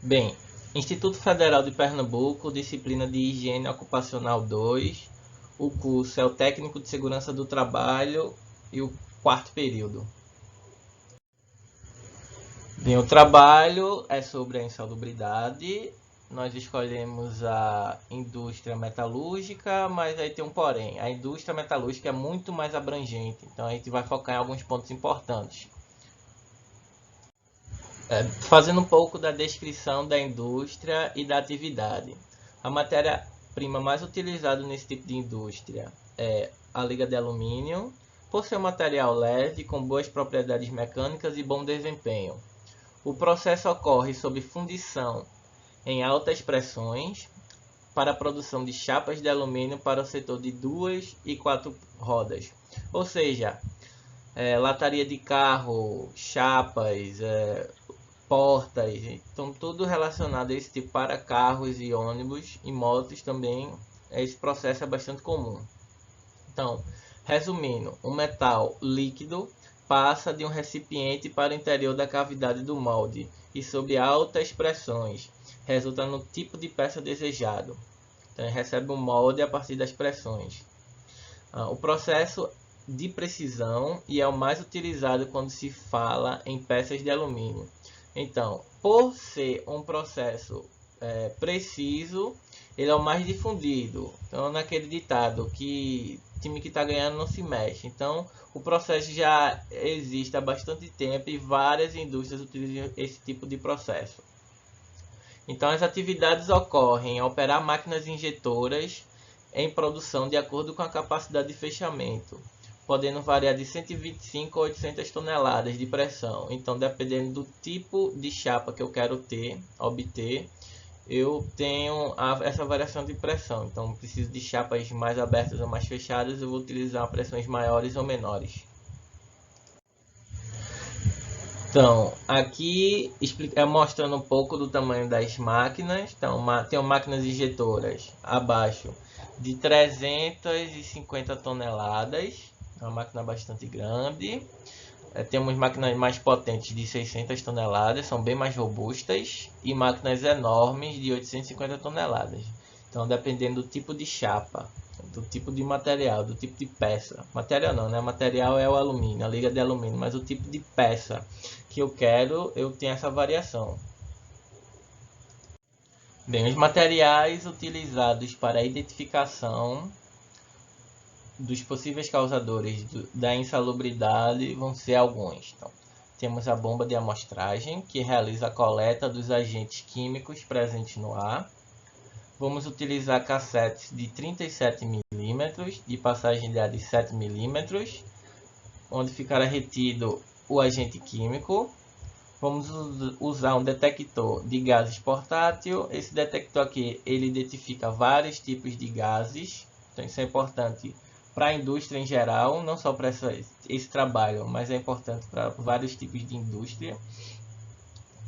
Bem, Instituto Federal de Pernambuco, disciplina de Higiene Ocupacional 2. O curso é o Técnico de Segurança do Trabalho e o quarto período. Bem, o trabalho é sobre a insalubridade. Nós escolhemos a indústria metalúrgica, mas aí tem um porém. A indústria metalúrgica é muito mais abrangente, então a gente vai focar em alguns pontos importantes. Fazendo um pouco da descrição da indústria e da atividade. A matéria-prima mais utilizada nesse tipo de indústria é a liga de alumínio, por ser um material leve, com boas propriedades mecânicas e bom desempenho. O processo ocorre sob fundição em altas pressões para a produção de chapas de alumínio para o setor de 2 e 4 rodas, ou seja, lataria de carro, chapas, portas, então tudo relacionado a esse tipo para carros e ônibus e motos também, esse processo é bastante comum. Então, resumindo, o metal líquido passa de um recipiente para o interior da cavidade do molde e sob altas pressões, resulta no tipo de peça desejado. Então, ele recebe um molde a partir das pressões. O processo de precisão e é o mais utilizado quando se fala em peças de alumínio. Então, por ser um processo preciso, ele é o mais difundido. Então, naquele ditado que time que está ganhando não se mexe. Então, o processo já existe há bastante tempo e várias indústrias utilizam esse tipo de processo. Então, as atividades ocorrem em operar máquinas injetoras em produção de acordo com a capacidade de fechamento, podendo variar de 125 a 800 toneladas de pressão. Então, dependendo do tipo de chapa que eu quero obter, eu tenho essa variação de pressão. Então, preciso de chapas mais abertas ou mais fechadas, eu vou utilizar pressões maiores ou menores. Então, aqui mostrando um pouco do tamanho das máquinas. Então, tem máquinas injetoras abaixo de 350 toneladas, é uma máquina bastante grande. Temos máquinas mais potentes de 600 toneladas, são bem mais robustas, e máquinas enormes de 850 toneladas. Então, dependendo do tipo de chapa, do tipo de material, do tipo de peça. Material não, né? Material é o alumínio, a liga de alumínio, mas o tipo de peça que eu quero, eu tenho essa variação. Bem, os materiais utilizados para a identificação dos possíveis causadores da insalubridade vão ser alguns. Então, temos a bomba de amostragem, que realiza a coleta dos agentes químicos presentes no ar. Vamos utilizar cassetes de 37 mm, de passagem de ar de 7 mm, onde ficará retido o agente químico. Vamos usar um detector de gases portátil. Esse detector aqui, ele identifica vários tipos de gases. Então, isso é importante para a indústria em geral, não só para esse trabalho, mas é importante para vários tipos de indústria.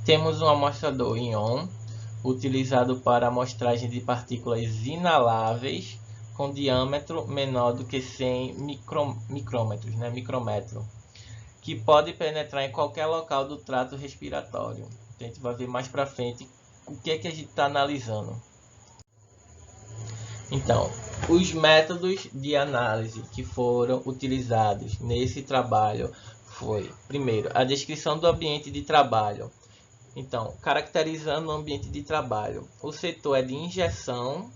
Temos um amostrador íon, utilizado para amostragem de partículas inaláveis com diâmetro menor do que 100 micrômetros, né? Micrômetro, que pode penetrar em qualquer local do trato respiratório. A gente vai ver mais para frente o que é que a gente está analisando. Então, os métodos de análise que foram utilizados nesse trabalho foi, primeiro, a descrição do ambiente de trabalho. Então, caracterizando o ambiente de trabalho. O setor é de injeção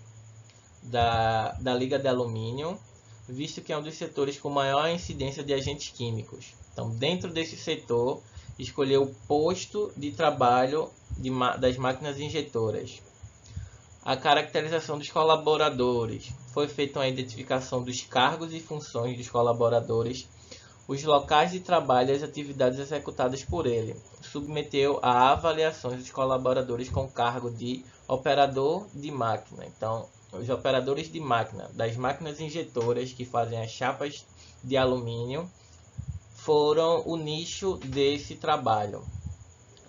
da liga de alumínio, visto que é um dos setores com maior incidência de agentes químicos. Então, dentro desse setor, escolher o posto de trabalho das máquinas injetoras. A caracterização dos colaboradores. Foi feita uma identificação dos cargos e funções dos colaboradores, os locais de trabalho e as atividades executadas por ele. Submeteu a avaliações dos colaboradores com cargo de operador de máquina. Então, os operadores de máquina das máquinas injetoras que fazem as chapas de alumínio foram o nicho desse trabalho.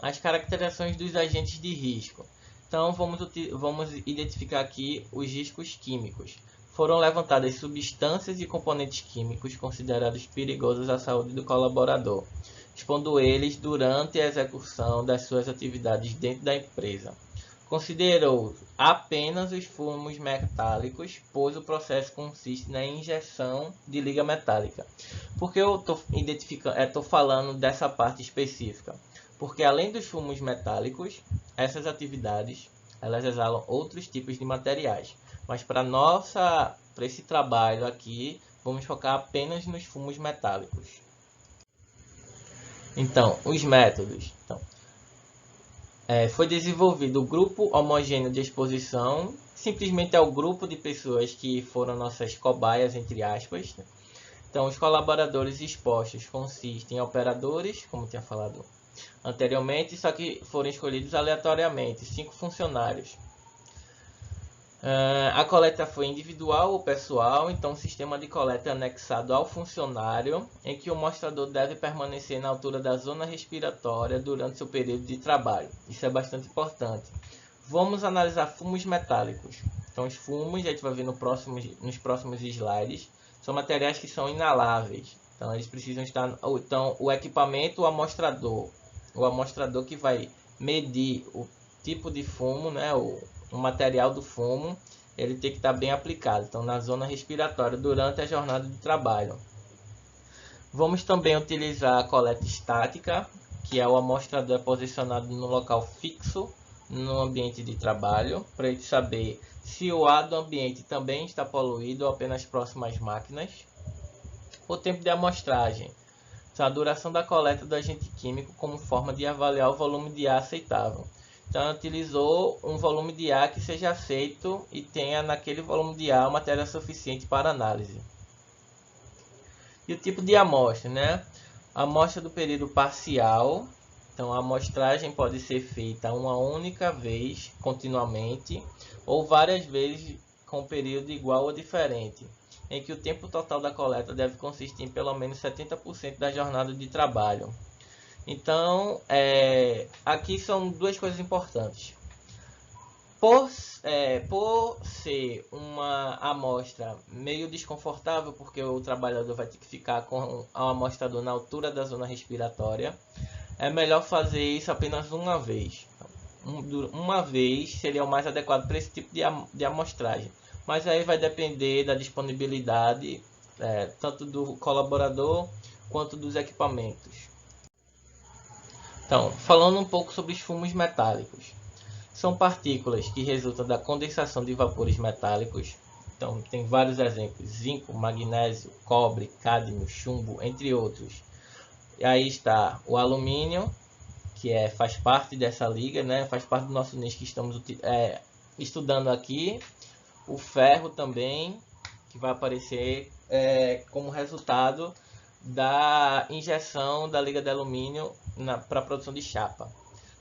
As caracterizações dos agentes de risco. Então, vamos identificar aqui os riscos químicos. Foram levantadas substâncias e componentes químicos considerados perigosos à saúde do colaborador. expondo eles durante a execução das suas atividades dentro da empresa. Considerou apenas os fumos metálicos, pois o processo consiste na injeção de liga metálica. Por que eu estou falando dessa parte específica? Porque além dos fumos metálicos, essas atividades elas exalam outros tipos de materiais. Mas para esse trabalho aqui, vamos focar apenas nos fumos metálicos. Então, os métodos. Foi desenvolvido o grupo homogêneo de exposição, simplesmente é o grupo de pessoas que foram nossas cobaias, entre aspas. Então, os colaboradores expostos consistem em operadores, como tinha falado anteriormente, só que foram escolhidos aleatoriamente, 5 funcionários. A coleta foi individual ou pessoal, então o sistema de coleta é anexado ao funcionário, em que o mostrador deve permanecer na altura da zona respiratória durante seu período de trabalho. Isso é bastante importante. Vamos analisar fumos metálicos. Então os fumos, a gente vai ver nos próximos slides, são materiais que são inaláveis. Então eles precisam estar... Então o equipamento, o amostrador que vai medir o tipo de fumo, né, o material do fumo, ele tem que estar bem aplicado, então na zona respiratória durante a jornada de trabalho. Vamos também utilizar a coleta estática, que é o amostrador posicionado no local fixo no ambiente de trabalho, para ele saber se o ar do ambiente também está poluído ou apenas próximo às máquinas. O tempo de amostragem, então, a duração da coleta do agente químico como forma de avaliar o volume de ar aceitável. Então, utilizou um volume de ar que seja aceito e tenha naquele volume de ar matéria suficiente para análise. E o tipo de amostra, né? A amostra do período parcial. Então, a amostragem pode ser feita uma única vez, continuamente, ou várias vezes com período igual ou diferente, em que o tempo total da coleta deve consistir em pelo menos 70% da jornada de trabalho. Então, aqui são duas coisas importantes. Por ser uma amostra meio desconfortável, porque o trabalhador vai ter que ficar com o amostrador na altura da zona respiratória, é melhor fazer isso apenas uma vez. Uma vez seria o mais adequado para esse tipo de amostragem. Mas aí vai depender da disponibilidade, tanto do colaborador quanto dos equipamentos. Então, falando um pouco sobre os fumos metálicos. São partículas que resultam da condensação de vapores metálicos. Então, tem vários exemplos: zinco, magnésio, cobre, cádmio, chumbo, entre outros. E aí está o alumínio, que faz parte dessa liga, né? Faz parte do nosso nicho que estamos estudando aqui. O ferro também, que vai aparecer como resultado da injeção da liga de alumínio para a produção de chapa.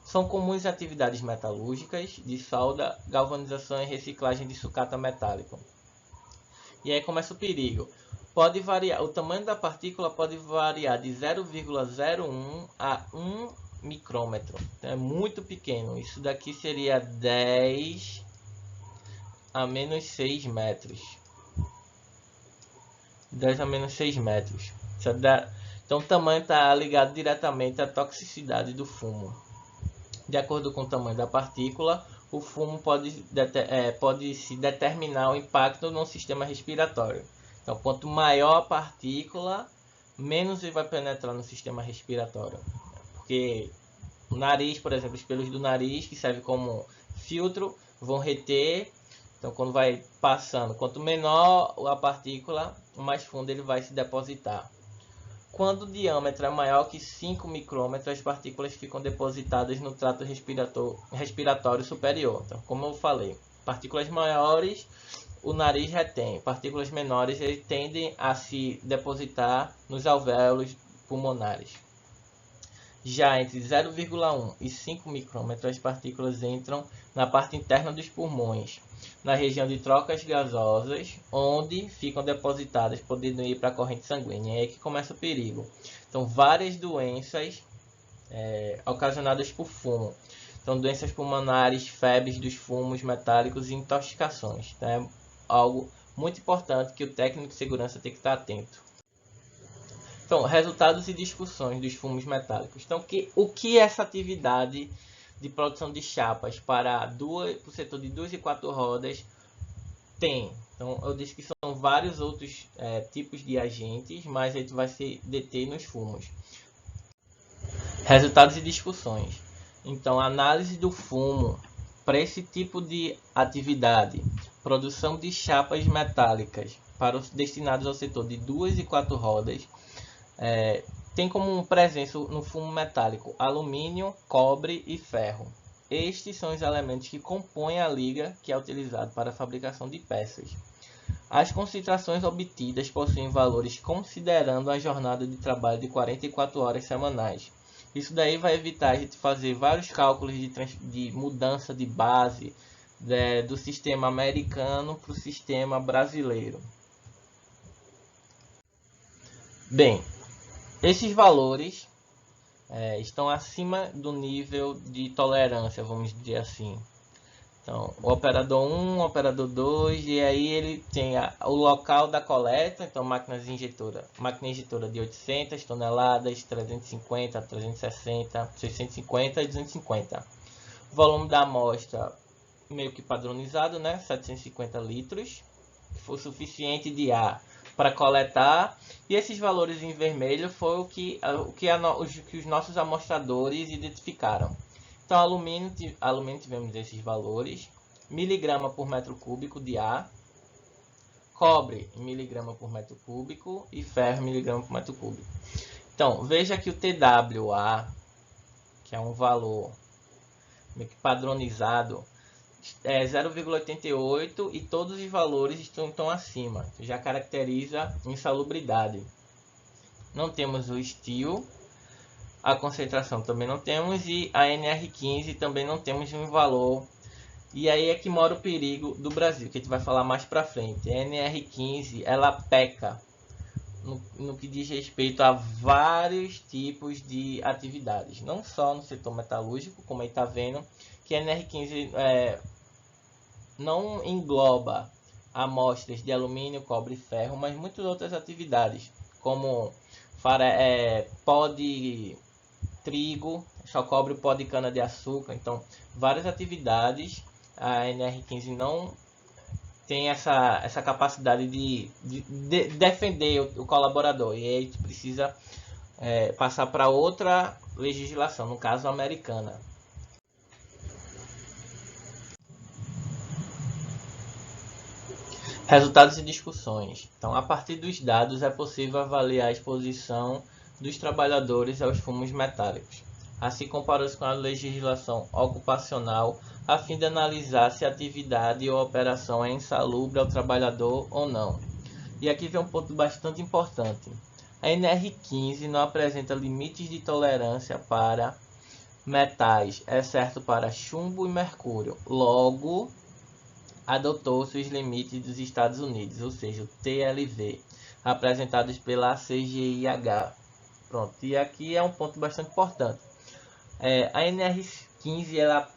São comuns em atividades metalúrgicas, de solda, galvanização e reciclagem de sucata metálico. E aí começa o perigo. Pode variar, o tamanho da partícula pode variar de 0,01 a 1 micrômetro. Então, é muito pequeno. Isso daqui seria 10 a menos 6 metros. 10 a menos 6 metros. Então o tamanho está ligado diretamente à toxicidade do fumo. De acordo com o tamanho da partícula, o fumo pode se determinar o impacto no sistema respiratório. Então, quanto maior a partícula, menos ele vai penetrar no sistema respiratório. Porque o nariz, por exemplo, os pelos do nariz, que serve como filtro, vão reter. Então, quando vai passando, quanto menor a partícula, mais fundo ele vai se depositar. Quando o diâmetro é maior que 5 micrômetros, as partículas ficam depositadas no trato respiratório superior. Então, como eu falei, partículas maiores o nariz retém, partículas menores eles tendem a se depositar nos alvéolos pulmonares. Já entre 0,1 e 5 micrômetros, as partículas entram na parte interna dos pulmões, na região de trocas gasosas, onde ficam depositadas, podendo ir para a corrente sanguínea. É aí que começa o perigo. Então, várias doenças ocasionadas por fumo. Então, doenças pulmonares, febres dos fumos metálicos e intoxicações. Então, é algo muito importante que o técnico de segurança tem que estar atento. Então, resultados e discussões dos fumos metálicos. Então, o que essa atividade de produção de chapas para o setor de 2 e 4 rodas tem? Então, eu disse que são vários outros tipos de agentes, mas a gente vai se deter nos fumos. Resultados e discussões. Então, análise do fumo para esse tipo de atividade. Produção de chapas metálicas para os destinados ao setor de 2 e 4 rodas. Tem como presença no fumo metálico alumínio, cobre e ferro. Estes são os elementos que compõem a liga que é utilizada para a fabricação de peças. As concentrações obtidas possuem valores considerando a jornada de trabalho de 44 horas semanais. Isso daí vai evitar a gente fazer vários cálculos de mudança de base do sistema americano para o sistema brasileiro. Bem, esses valores estão acima do nível de tolerância, vamos dizer assim. Então, o operador 1, o operador 2, e aí ele tem o local da coleta, então máquina injetora de 800 toneladas, 350, 360, 650 e 250. O volume da amostra meio que padronizado, né? 750 litros, que foi suficiente de ar para coletar, e esses valores em vermelho foi o que os nossos amostradores identificaram. Então, alumínio tivemos esses valores, miligrama por metro cúbico de ar, cobre em miligrama por metro cúbico e ferro em miligrama por metro cúbico. Então, veja que o TWA, que é um valor meio que padronizado, é 0,88 e todos os valores estão acima, já caracteriza insalubridade. Não temos o estio, a concentração também não temos e a NR15 também não temos um valor. E aí é que mora o perigo do Brasil, que a gente vai falar mais para frente. A NR15 ela peca no que diz respeito a vários tipos de atividades, não só no setor metalúrgico, como aí está vendo, que a NR15 não engloba amostras de alumínio, cobre e ferro, mas muitas outras atividades, como pó de trigo, só cobre o pó de cana de açúcar. Então, várias atividades, a NR15 não tem essa capacidade de defender o colaborador, e aí a gente precisa passar para outra legislação, no caso americana. Resultados e discussões. Então, a partir dos dados é possível avaliar a exposição dos trabalhadores aos fumos metálicos, assim comparando com a legislação ocupacional, a fim de analisar se a atividade ou operação é insalubre ao trabalhador ou não. E aqui vem um ponto bastante importante. A NR15 não apresenta limites de tolerância para metais, exceto para chumbo e mercúrio. Logo, adotou-se os limites dos Estados Unidos, ou seja, o TLV, apresentados pela CGIH. Pronto, e aqui é um ponto bastante importante. A NR15 ela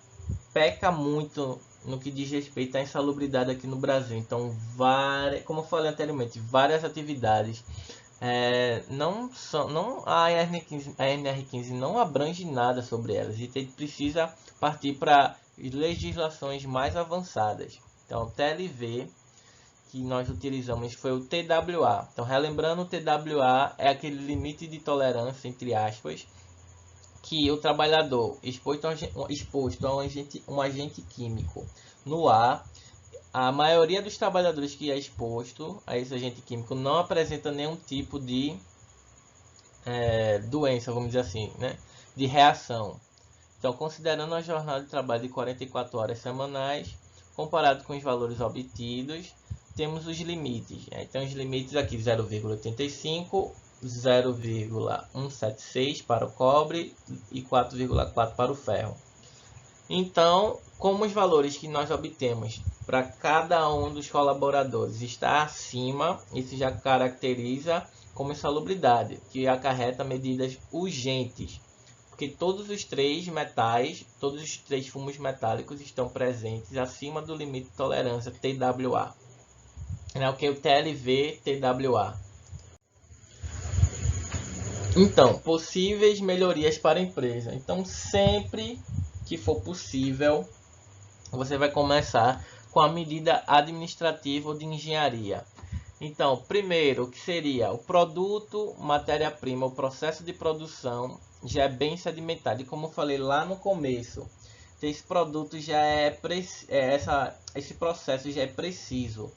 peca muito no que diz respeito à insalubridade aqui no Brasil. Então, como eu falei anteriormente, várias atividades a NR15 não abrange nada sobre elas, e a gente precisa partir para legislações mais avançadas. Então, o TLV que nós utilizamos foi o TWA. Então, relembrando, o TWA é aquele limite de tolerância, entre aspas, que o trabalhador exposto a um agente químico no ar, a maioria dos trabalhadores que é exposto a esse agente químico não apresenta nenhum tipo de doença, vamos dizer assim, né? De reação. Então, considerando a jornada de trabalho de 44 horas semanais, comparado com os valores obtidos, temos os limites. Então, os limites aqui 0,85, 0,176 para o cobre e 4,4 para o ferro. Então, como os valores que nós obtemos para cada um dos colaboradores está acima, isso já caracteriza como insalubridade, que acarreta medidas urgentes, porque todos os três metais, todos os três fumos metálicos estão presentes acima do limite de tolerância TWA, que é o TLV TWA. Então, possíveis melhorias para a empresa. Então, sempre que for possível, você vai começar com a medida administrativa ou de engenharia. Então, primeiro, o que seria o produto, matéria-prima, o processo de produção já é bem sedimentado. E como eu falei lá no começo, esse produto já esse processo já é preciso.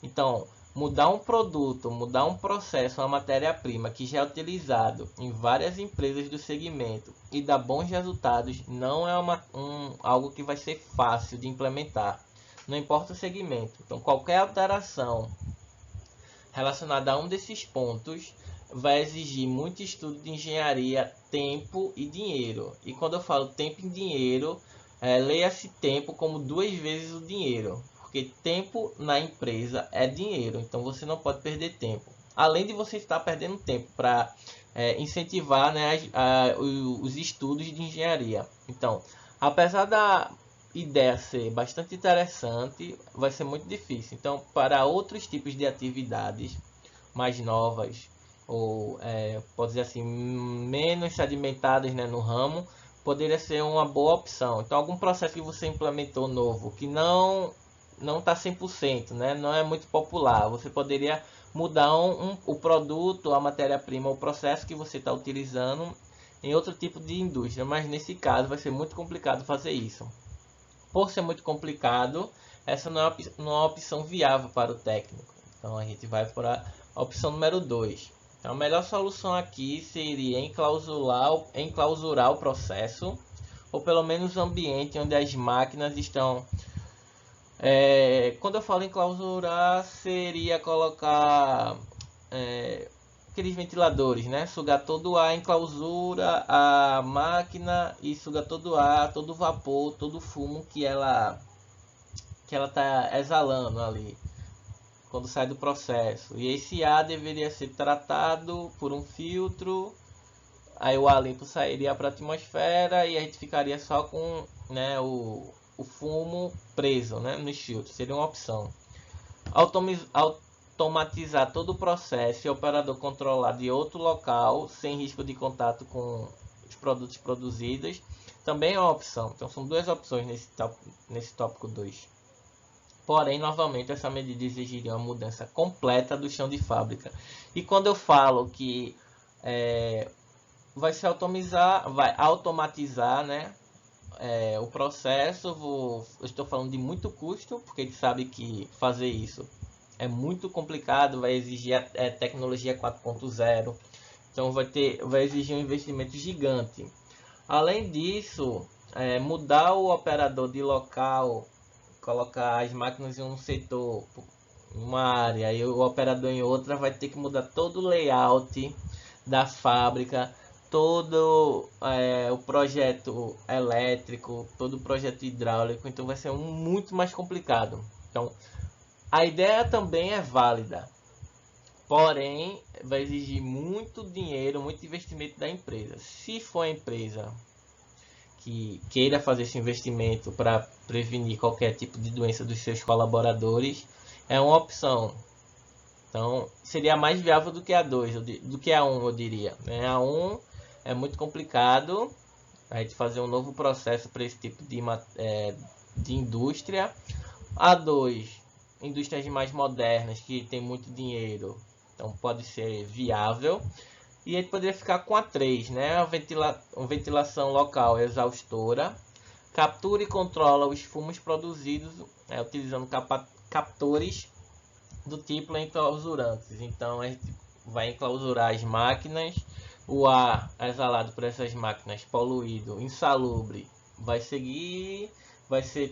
Então, mudar um produto, mudar um processo, uma matéria-prima que já é utilizado em várias empresas do segmento e dá bons resultados, não é algo que vai ser fácil de implementar. Não importa o segmento. Então, qualquer alteração relacionada a um desses pontos vai exigir muito estudo de engenharia, tempo e dinheiro. E quando eu falo tempo e dinheiro, leia-se tempo como 2 vezes o dinheiro, porque tempo na empresa é dinheiro, então você não pode perder tempo. Além de você estar perdendo tempo para incentivar, né, os estudos de engenharia. Então, apesar da ideia ser bastante interessante, vai ser muito difícil. Então, para outros tipos de atividades mais novas, ou pode dizer assim, menos sedimentadas, né, no ramo, poderia ser uma boa opção. Então, algum processo que você implementou novo, que não está 100%, né, não é muito popular, você poderia mudar o produto, a matéria-prima, o processo que você está utilizando em outro tipo de indústria, mas nesse caso vai ser muito complicado fazer isso. Por ser muito complicado, essa não é uma opção viável para o técnico. Então a gente vai para a opção número 2. Então, a melhor solução aqui seria enclausurar o processo, ou pelo menos o ambiente onde as máquinas estão. Quando eu falo enclausurar, seria colocar aqueles ventiladores, né? Sugar todo o ar, enclausura a máquina e suga todo o ar, todo o vapor, todo o fumo que ela está exalando ali quando sai do processo. E esse ar deveria ser tratado por um filtro, aí o ar limpo sairia para a atmosfera e a gente ficaria só com, né, o fumo preso, né, nos filtros. Seria uma opção. Automatizar todo o processo e o operador controlar de outro local, sem risco de contato com os produtos produzidos, também é uma opção. Então são duas opções nesse tópico 2. Porém, novamente, essa medida exigiria uma mudança completa do chão de fábrica. E quando eu falo que vai automatizar, né, o processo, eu estou falando de muito custo, porque a gente sabe que fazer isso é muito complicado, vai exigir tecnologia 4.0, então vai exigir um investimento gigante. Além disso, mudar o operador de local, colocar as máquinas em um setor, uma área, e o operador em outra, vai ter que mudar todo o layout da fábrica, todo o projeto elétrico, todo o projeto hidráulico, então vai ser muito mais complicado. Então, a ideia também é válida, porém vai exigir muito dinheiro, muito investimento da empresa. Se for a empresa que queira fazer esse investimento para prevenir qualquer tipo de doença dos seus colaboradores, é uma opção. Então, seria mais viável do que a 2, do que a 1, eu diria. A 1 é muito complicado a gente fazer um novo processo para esse tipo de indústria. A 2, indústrias mais modernas que tem muito dinheiro, então pode ser viável. E a gente poderia ficar com a 3, né? A ventilação local exaustora, captura e controla os fumos produzidos utilizando captores do tipo enclausurantes. Então a gente vai enclausurar as máquinas, o ar exalado por essas máquinas poluído, insalubre, vai ser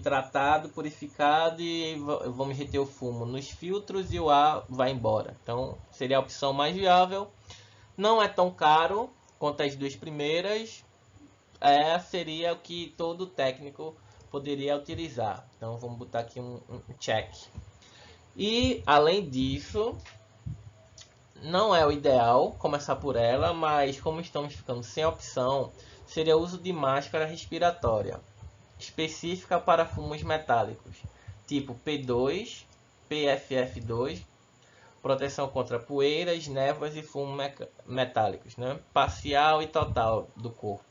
tratado, purificado e vamos reter o fumo nos filtros e o ar vai embora. Então seria a opção mais viável. Não é tão caro quanto as duas primeiras. Seria o que todo técnico poderia utilizar. Então vamos botar aqui um check. E além disso, não é o ideal começar por ela, mas como estamos ficando sem opção, seria o uso de máscara respiratória específica para fumos metálicos, tipo P2, PFF2 proteção contra poeiras, névoas e fumos metálicos, né? Parcial e total do corpo,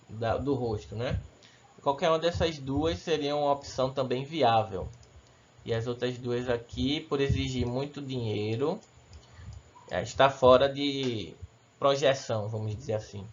do rosto, né? Qualquer uma dessas duas seria uma opção também viável. E as outras duas aqui, por exigir muito dinheiro, está fora de projeção, vamos dizer assim.